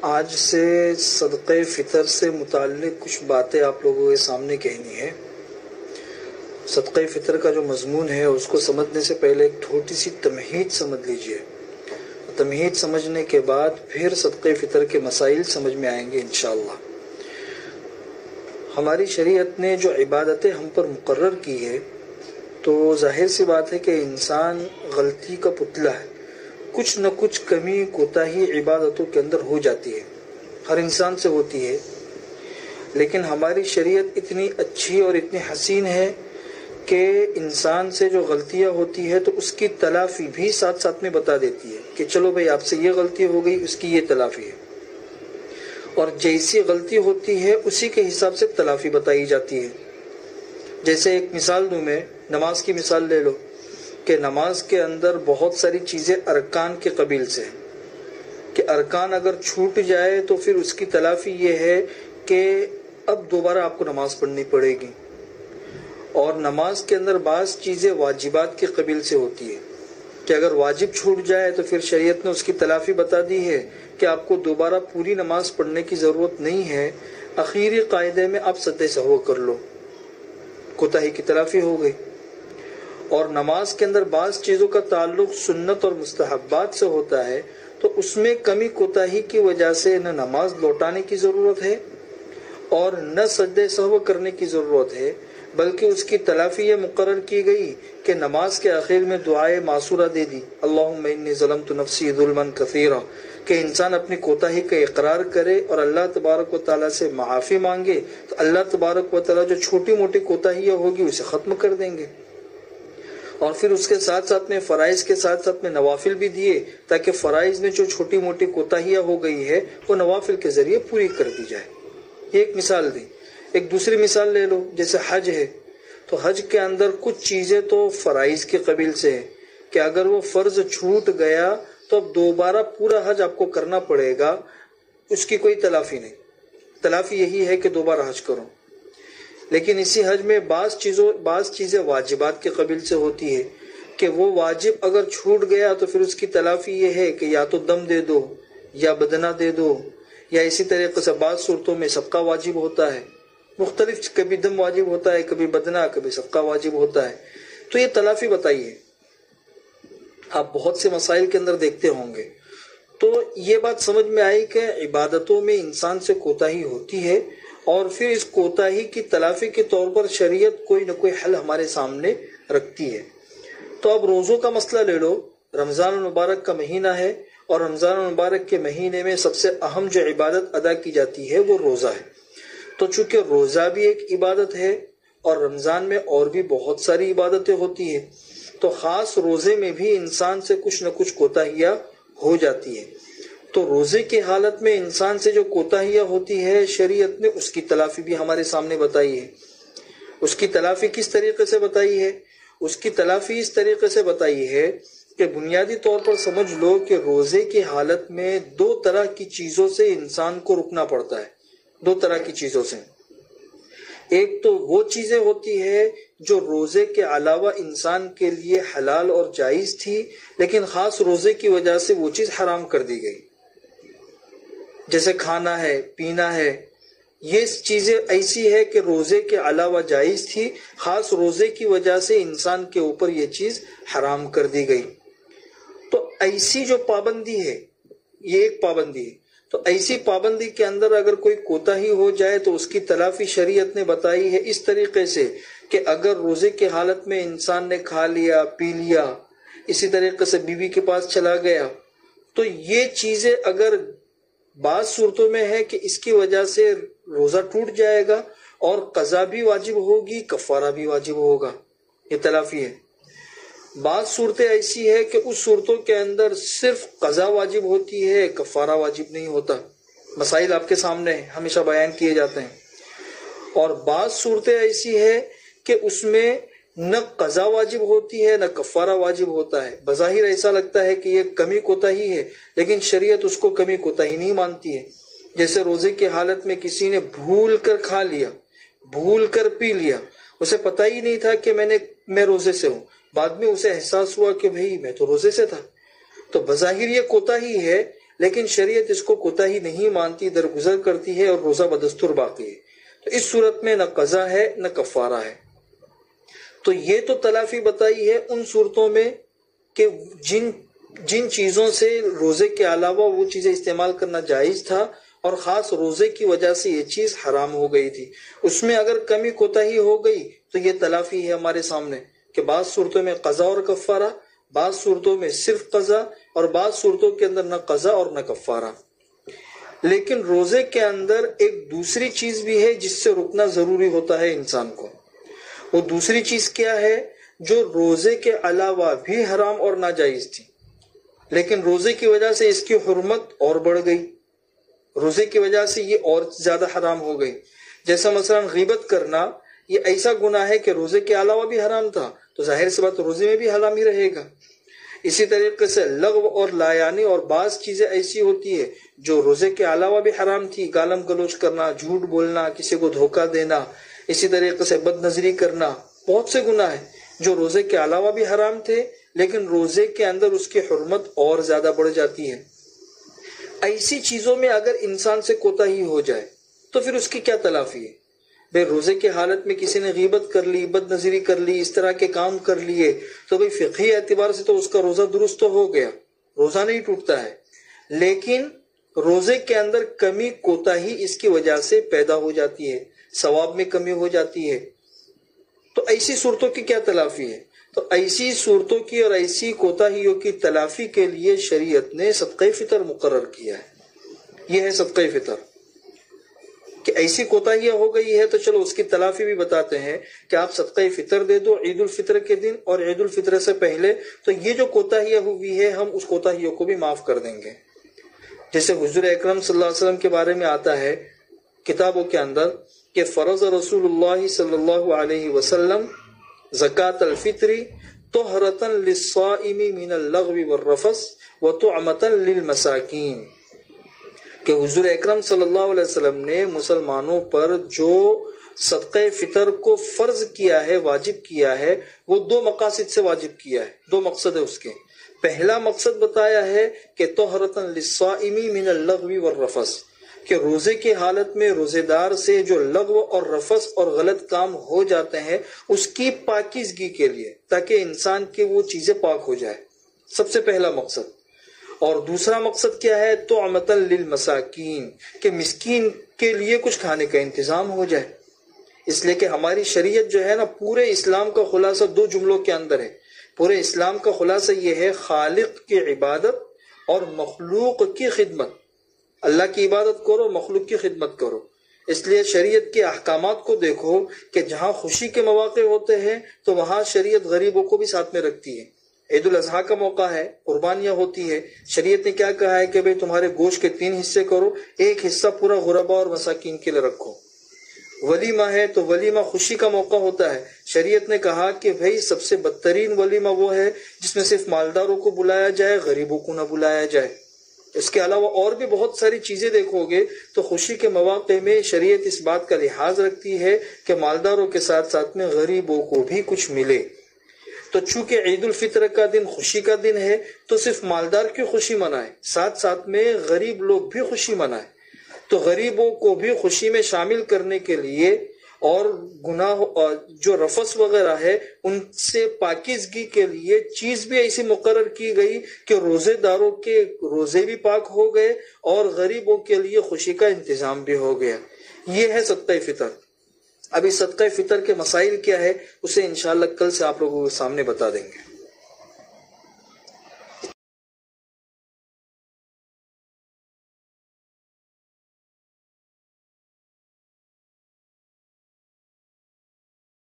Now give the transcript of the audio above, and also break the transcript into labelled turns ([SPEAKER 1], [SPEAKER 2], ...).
[SPEAKER 1] آج سے صدقہ فطر سے متعلق کچھ باتیں آپ لوگوں کے سامنے کہنی ہے۔ صدقہ فطر کا جو مضمون ہے اس کو سمجھنے سے پہلے ایک چھوٹی سی تمہید سمجھ لیجئے۔ تمہید سمجھنے کے بعد پھر صدقہ فطر کے مسائل سمجھ میں آئیں گے انشاءاللہ۔ ہماری شریعت نے جو عبادتیں ہم پر مقرر کی ہے تو ظاہر سی بات ہے کہ انسان غلطی کا پتلا ہے، کچھ نہ کچھ کمی کوتاہی عبادتوں کے اندر ہو جاتی ہے، ہر انسان سے ہوتی ہے۔ لیکن ہماری شریعت اتنی اچھی اور اتنی حسین ہے کہ انسان سے جو غلطیاں ہوتی ہے تو اس کی تلافی بھی ساتھ ساتھ میں بتا دیتی ہے کہ چلو بھائی آپ سے یہ غلطی ہو گئی، اس کی یہ تلافی ہے، اور جیسی غلطی ہوتی ہے اسی کے حساب سے تلافی بتائی جاتی ہے۔ جیسے ایک مثال دوں میں، نماز کی مثال لے لو کہ نماز کے اندر بہت ساری چیزیں ارکان کے قبیل سے ہیں کہ ارکان اگر چھوٹ جائے تو پھر اس کی تلافی یہ ہے کہ اب دوبارہ آپ کو نماز پڑھنی پڑے گی۔ اور نماز کے اندر بعض چیزیں واجبات کے قبیل سے ہوتی ہے کہ اگر واجب چھوٹ جائے تو پھر شریعت نے اس کی تلافی بتا دی ہے کہ آپ کو دوبارہ پوری نماز پڑھنے کی ضرورت نہیں ہے، اخیری قاعدے میں آپ سجدہ سہو کر لو، کوتاہی کی تلافی ہو گئی۔ اور نماز کے اندر بعض چیزوں کا تعلق سنت اور مستحبات سے ہوتا ہے تو اس میں کمی کوتاہی کی وجہ سے نہ نماز لوٹانے کی ضرورت ہے اور نہ سجدہ سہو کرنے کی ضرورت ہے، بلکہ اس کی تلافی یہ مقرر کی گئی کہ نماز کے آخر میں دعائے معصورہ دے دی، اللہم انی ظلمت نفسی ظلما کثیرا، کہ انسان اپنی کوتاہی کا اقرار کرے اور اللہ تبارک و تعالیٰ سے معافی مانگے تو اللہ تبارک و تعالیٰ جو چھوٹی موٹی کوتاہیاں ہوگی اسے ختم کر دیں گے۔ اور پھر اس کے ساتھ ساتھ میں فرائض کے ساتھ ساتھ میں نوافل بھی دیے تاکہ فرائض میں جو چھوٹی موٹی کوتاہیاں ہو گئی ہے وہ نوافل کے ذریعے پوری کر دی جائے۔ یہ ایک مثال دی۔ ایک دوسری مثال لے لو، جیسے حج ہے تو حج کے اندر کچھ چیزیں تو فرائض کے قبیل سے ہے کہ اگر وہ فرض چھوٹ گیا تو اب دوبارہ پورا حج آپ کو کرنا پڑے گا، اس کی کوئی تلافی نہیں، تلافی یہی ہے کہ دوبارہ حج کرو۔ لیکن اسی حج میں بعض چیزیں واجبات کے قبیل سے ہوتی ہے کہ وہ واجب اگر چھوٹ گیا تو پھر اس کی تلافی یہ ہے کہ یا تو دم دے دو یا بدنہ دے دو، یا اسی طریقے سے بعض صورتوں میں صدقہ واجب ہوتا ہے، مختلف، کبھی دم واجب ہوتا ہے، کبھی بدنہ، کبھی صدقہ واجب ہوتا ہے، تو یہ تلافی بتائیے۔ آپ بہت سے مسائل کے اندر دیکھتے ہوں گے تو یہ بات سمجھ میں آئی کہ عبادتوں میں انسان سے کوتاہی ہوتی ہے اور پھر اس کوتاہی کی تلافی کے طور پر شریعت کوئی نہ کوئی حل ہمارے سامنے رکھتی ہے۔ تو اب روزوں کا مسئلہ لے لو، رمضان المبارک کا مہینہ ہے اور رمضان المبارک کے مہینے میں سب سے اہم جو عبادت ادا کی جاتی ہے وہ روزہ ہے۔ تو چونکہ روزہ بھی ایک عبادت ہے اور رمضان میں اور بھی بہت ساری عبادتیں ہوتی ہیں تو خاص روزے میں بھی انسان سے کچھ نہ کچھ کوتاہیاں ہو جاتی ہے۔ تو روزے کی حالت میں انسان سے جو کوتاہیاں ہوتی ہے شریعت نے اس کی تلافی بھی ہمارے سامنے بتائی ہے۔ اس کی تلافی کس طریقے سے بتائی ہے؟ اس کی تلافی اس طریقے سے بتائی ہے کہ بنیادی طور پر سمجھ لو کہ روزے کی حالت میں دو طرح کی چیزوں سے انسان کو رکنا پڑتا ہے، دو طرح کی چیزوں سے۔ ایک تو وہ چیزیں ہوتی ہے جو روزے کے علاوہ انسان کے لیے حلال اور جائز تھی لیکن خاص روزے کی وجہ سے وہ چیز حرام کر دی گئی، جیسے کھانا ہے، پینا ہے، یہ چیزیں ایسی ہے کہ روزے کے علاوہ جائز تھی، خاص روزے کی وجہ سے انسان کے اوپر یہ چیز حرام کر دی گئی۔ تو ایسی جو پابندی ہے یہ ایک پابندی ہے، تو ایسی پابندی کے اندر اگر کوئی کوتاہی ہو جائے تو اس کی تلافی شریعت نے بتائی ہے اس طریقے سے کہ اگر روزے کی حالت میں انسان نے کھا لیا، پی لیا، اسی طریقے سے بیوی کے پاس چلا گیا تو یہ چیزیں اگر بعض صورتوں میں ہے کہ اس کی وجہ سے روزہ ٹوٹ جائے گا اور قضا بھی واجب ہوگی، کفارہ بھی واجب ہوگا، یہ تلافی ہے۔ بعض صورتیں ایسی ہے کہ اس صورتوں کے اندر صرف قضا واجب ہوتی ہے، کفارہ واجب نہیں ہوتا، مسائل آپ کے سامنے ہمیشہ بیان کیے جاتے ہیں۔ اور بعض صورتیں ایسی ہے کہ اس میں نہ قضا واجب ہوتی ہے نہ کفارہ واجب ہوتا ہے، بظاہر ایسا لگتا ہے کہ یہ کمی کوتاہی ہے لیکن شریعت اس کو کمی کوتاہی نہیں مانتی ہے۔ جیسے روزے کی حالت میں کسی نے بھول کر کھا لیا، بھول کر پی لیا، اسے پتہ ہی نہیں تھا کہ میں روزے سے ہوں، بعد میں اسے احساس ہوا کہ بھئی میں تو روزے سے تھا، تو بظاہر یہ کوتاہی ہے لیکن شریعت اس کو کوتاہی نہیں مانتی، درگزر کرتی ہے اور روزہ بدستور باقی ہے، تو اس صورت میں نہ قضا ہے نہ کفارہ ہے۔ تو یہ تو تلافی بتائی ہے ان صورتوں میں کہ جن چیزوں سے روزے کے علاوہ وہ چیزیں استعمال کرنا جائز تھا اور خاص روزے کی وجہ سے یہ چیز حرام ہو گئی تھی، اس میں اگر کمی کوتاہی ہو گئی تو یہ تلافی ہے ہمارے سامنے کہ بعض صورتوں میں قضا اور کفارہ، بعض صورتوں میں صرف قضا، اور بعض صورتوں کے اندر نہ قضا اور نہ کفارہ۔ لیکن روزے کے اندر ایک دوسری چیز بھی ہے جس سے رکنا ضروری ہوتا ہے انسان کو۔ وہ دوسری چیز کیا ہے؟ جو روزے کے علاوہ بھی حرام اور ناجائز تھی، لیکن روزے کی وجہ سے اس کی حرمت اور بڑھ گئی، روزے کی وجہ سے یہ اور زیادہ حرام ہو گئی۔ جیسا مثلا غیبت کرنا، یہ ایسا گناہ ہے کہ روزے کے علاوہ بھی حرام تھا، تو ظاہر سی بات روزے میں بھی حرام ہی رہے گا۔ اسی طریقے سے لغو اور لایانی اور بعض چیزیں ایسی ہوتی ہے جو روزے کے علاوہ بھی حرام تھی، گالم گلوچ کرنا، جھوٹ بولنا، کسی کو دھوکہ دینا، اسی طریقے سے بد نظری کرنا، بہت سے گناہ ہیں جو روزے کے علاوہ بھی حرام تھے، لیکن روزے کے اندر اس کی حرمت اور زیادہ بڑھ جاتی ہے۔ ایسی چیزوں میں اگر انسان سے کوتاہی ہو جائے تو پھر اس کی کیا تلافی ہے؟ بھئی روزے کی حالت میں کسی نے غیبت کر لی، بد نظری کر لی، اس طرح کے کام کر لیے، تو بھئی فقہی اعتبار سے تو اس کا روزہ درست تو ہو گیا، روزہ نہیں ٹوٹتا ہے، لیکن روزے کے اندر کمی کوتاہی اس کی وجہ سے پیدا ہو جاتی ہے، ثواب میں کمی ہو جاتی ہے، تو ایسی صورتوں کی کیا تلافی ہے؟ تو ایسی صورتوں کی اور ایسی کوتاہیوں کی تلافی کے لیے شریعت نے صدقہ فطر مقرر کیا ہے۔ یہ ہے صدقہ فطر کہ ایسی کوتاہیاں ہو گئی ہے تو چلو اس کی تلافی بھی بتاتے ہیں کہ آپ صدقہ فطر دے دو عید الفطر کے دن اور عید الفطر سے پہلے، تو یہ جو کوتاہیاں ہوئی ہے ہم اس کوتاہیوں کو بھی معاف کر دیں گے۔ جیسے حضور اکرم صلی اللہ علیہ وسلم کے بارے میں آتا ہے کتابوں کے اندر کہ فرض رسول اللہ صلی اللہ علیہ وسلم زکاة الفطر طہرۃ للصائم من اللغو والرفث وطعمۃ للمساکین، کہ حضور اکرم صلی اللہ علیہ وسلم نے مسلمانوں پر جو صدقہ فطر کو فرض کیا ہے، واجب کیا ہے، وہ دو مقاصد سے واجب کیا ہے، دو مقصد ہے اس کے۔ پہلا مقصد بتایا ہے کہ طہرۃ للصائم من اللغو والرفث، کہ روزے کی حالت میں روزے دار سے جو لغو اور رفث اور غلط کام ہو جاتے ہیں اس کی پاکیزگی کے لیے، تاکہ انسان کی وہ چیزیں پاک ہو جائے، سب سے پہلا مقصد۔ اور دوسرا مقصد کیا ہے؟ طعمۃ للمساکین، کہ مسکین کے لیے کچھ کھانے کا انتظام ہو جائے۔ اس لیے کہ ہماری شریعت جو ہے نا، پورے اسلام کا خلاصہ دو جملوں کے اندر ہے۔ پورے اسلام کا خلاصہ یہ ہے، خالق کی عبادت اور مخلوق کی خدمت۔ اللہ کی عبادت کرو، مخلوق کی خدمت کرو۔ اس لیے شریعت کے احکامات کو دیکھو کہ جہاں خوشی کے مواقع ہوتے ہیں تو وہاں شریعت غریبوں کو بھی ساتھ میں رکھتی ہے۔ عید الاضحیٰ کا موقع ہے، قربانیاں ہوتی ہے، شریعت نے کیا کہا ہے کہ بھئی تمہارے گوشت کے 3 حصے کرو، ایک حصہ پورا غربا اور مساکین کے لیے رکھو۔ ولیمہ ہے تو ولیمہ خوشی کا موقع ہوتا ہے، شریعت نے کہا کہ بھئی سب سے بدترین ولیمہ وہ ہے جس میں صرف مالداروں کو بلایا جائے، غریبوں کو نہ بلایا جائے۔ اس کے علاوہ اور بھی بہت ساری چیزیں دیکھو گے تو خوشی کے مواقع میں شریعت اس بات کا لحاظ رکھتی ہے کہ مالداروں کے ساتھ ساتھ میں غریبوں کو بھی کچھ ملے۔ تو چونکہ عید الفطر کا دن خوشی کا دن ہے تو صرف مالدار کی خوشی منائے، ساتھ ساتھ میں غریب لوگ بھی خوشی منائے۔ تو غریبوں کو بھی خوشی میں شامل کرنے کے لیے اور گناہ جو رفث وغیرہ ہے ان سے پاکیزگی کے لیے چیز بھی ایسی مقرر کی گئی کہ روزے داروں کے روزے بھی پاک ہو گئے اور غریبوں کے لیے خوشی کا انتظام بھی ہو گیا۔ یہ ہے صدقہ فطر۔ ابھی صدقہ فطر کے مسائل کیا ہے اسے انشاءاللہ کل سے آپ لوگوں کے سامنے بتا دیں گے۔